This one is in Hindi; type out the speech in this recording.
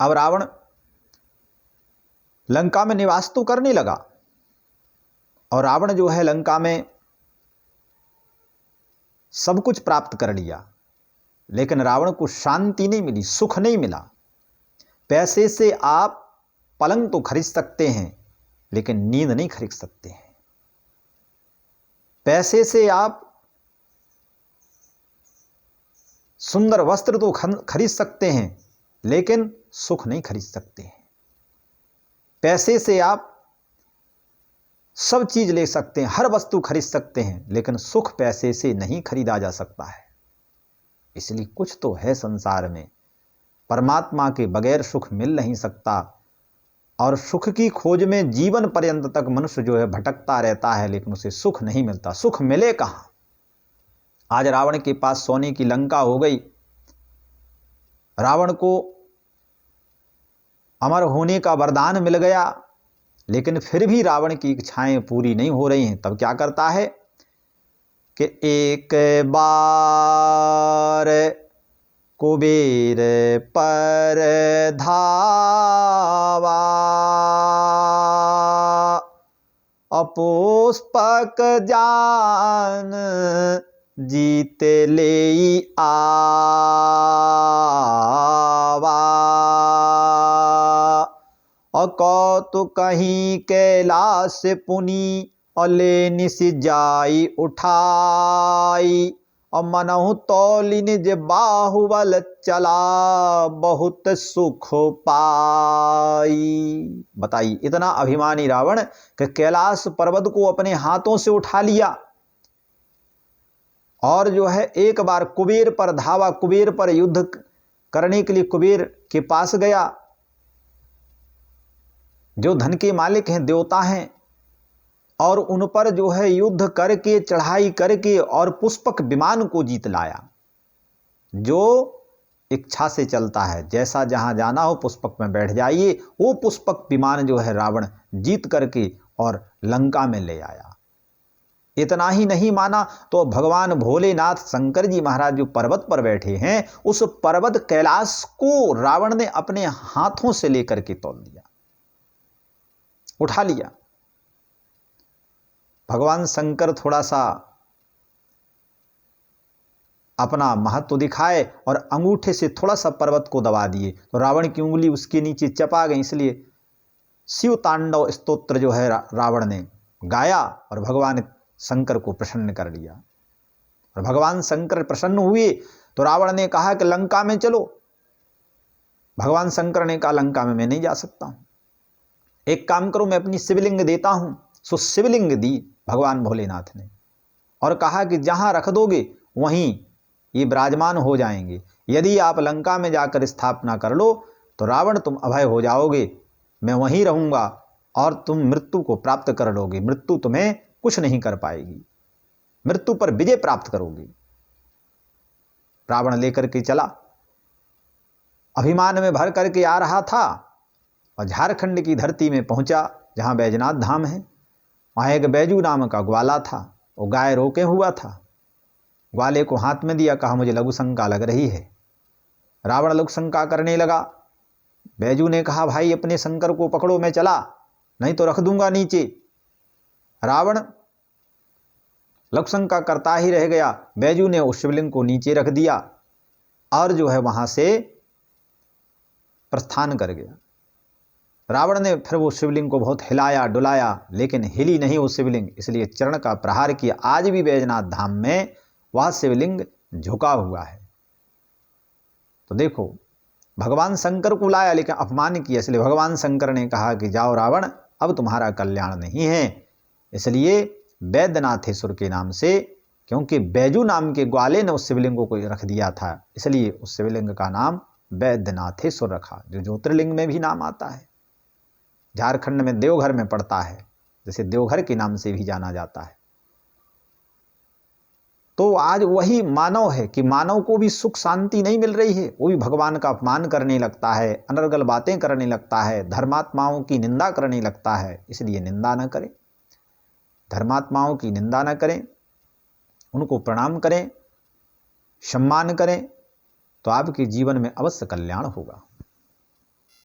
अब रावण लंका में निवास तो करने लगा, और रावण जो है लंका में सब कुछ प्राप्त कर लिया, लेकिन रावण को शांति नहीं मिली, सुख नहीं मिला। पैसे से आप पलंग तो खरीद सकते हैं, लेकिन नींद नहीं खरीद सकते हैं। पैसे से आप सुंदर वस्त्र तो खरीद सकते हैं, लेकिन सुख नहीं खरीद सकते हैं। पैसे से आप सब चीज ले सकते हैं, हर वस्तु खरीद सकते हैं, लेकिन सुख पैसे से नहीं खरीदा जा सकता है। इसलिए कुछ तो है संसार में, परमात्मा के बगैर सुख मिल नहीं सकता, और सुख की खोज में जीवन पर्यंत तक मनुष्य जो है भटकता रहता है, लेकिन उसे सुख नहीं मिलता। सुख मिले कहां? आज रावण के पास सोने की लंका हो गई, रावण को अमर होने का वरदान मिल गया, लेकिन फिर भी रावण की इच्छाएं पूरी नहीं हो रही हैं। तब क्या करता है कि एक बार कुबेर पर धावा, अपुष्पक जान जीते ले आवा, और कौतुक कहीं कैलाश पुनि, और ले निस जाई उठाई, और मनहु तौली निज बाहुबल चला, बहुत सुख पाई। बताइए, इतना अभिमानी रावण कि कैलाश पर्वत को अपने हाथों से उठा लिया, और जो है एक बार कुबेर पर धावा, कुबेर पर युद्ध करने के लिए कुबेर के पास गया, जो धन के मालिक हैं, देवता हैं, और उन पर जो है युद्ध करके, चढ़ाई करके, और पुष्पक विमान को जीत लाया, जो इच्छा से चलता है। जैसा जहां जाना हो पुष्पक में बैठ जाइए, वो पुष्पक विमान जो है रावण जीत करके और लंका में ले आया। इतना ही नहीं माना तो भगवान भोलेनाथ शंकर जी महाराज जो पर्वत पर बैठे हैं, उस पर्वत कैलाश को रावण ने अपने हाथों से लेकर के तौल दिया, उठा लिया। भगवान शंकर थोड़ा सा अपना महत्व दिखाए और अंगूठे से थोड़ा सा पर्वत को दबा दिए, तो रावण की उंगली उसके नीचे चपा गई। इसलिए शिव तांडव स्तोत्र जो है रावण ने गाया और भगवान शंकर को प्रसन्न कर लिया। और भगवान शंकर प्रसन्न हुए तो रावण ने कहा कि लंका में चलो। भगवान शंकर ने कहा लंका में मैं नहीं जा सकता हूं, एक काम करो मैं अपनी शिवलिंग देता हूं। सो शिवलिंग दी भगवान भोलेनाथ ने, और कहा कि जहां रख दोगे वहीं ये विराजमान हो जाएंगे। यदि आप लंका में जाकर स्थापना कर लो तो रावण तुम अभय हो जाओगे, मैं वहीं रहूंगा और तुम मृत्यु को प्राप्त कर लोगे, मृत्यु तुम्हें कुछ नहीं कर पाएगी, मृत्यु पर विजय प्राप्त करोगे। रावण लेकर के चला, अभिमान में भर करके आ रहा था, और झारखंड की धरती में पहुंचा जहां बैजनाथ धाम है। वहां एक बैजू नाम का ग्वाला था, वो गाय रोके हुआ था। ग्वाले को हाथ में दिया, कहा मुझे लघु शंका लग रही है। रावण लघु शंका करने लगा। बैजू ने कहा भाई अपने शंकर को पकड़ो, मैं चला, नहीं तो रख दूंगा नीचे। रावण लघु शंका करता ही रह गया। बैजू ने उस शिवलिंग को नीचे रख दिया और जो है वहां से प्रस्थान कर गया। रावण ने फिर वो शिवलिंग को बहुत हिलाया डुलाया, लेकिन हिली नहीं वो शिवलिंग, इसलिए चरण का प्रहार किया। आज भी बैजनाथ धाम में वह शिवलिंग झुका हुआ है। तो देखो भगवान शंकर को लाया लेकिन अपमान किया, इसलिए भगवान शंकर ने कहा कि जाओ रावण, अब तुम्हारा कल्याण नहीं है। इसलिए वैद्यनाथेश्वर के नाम से, क्योंकि बैजू नाम के ग्वाले ने उस शिवलिंग को रख दिया था, इसलिए उस शिवलिंग का नाम वैद्यनाथेश्वर रखा, जो ज्योतिर्लिंग में भी नाम आता है। झारखंड में देवघर में पड़ता है, जैसे देवघर के नाम से भी जाना जाता है। तो आज वही मानव है कि मानव को भी सुख शांति नहीं मिल रही है, वो भी भगवान का अपमान करने लगता है, अनर्गल बातें करने लगता है, धर्मात्माओं की निंदा करने लगता है। इसलिए निंदा न करें, धर्मात्माओं की निंदा न करें, उनको प्रणाम करें, सम्मान करें, तो आपके जीवन में अवश्य कल्याण होगा।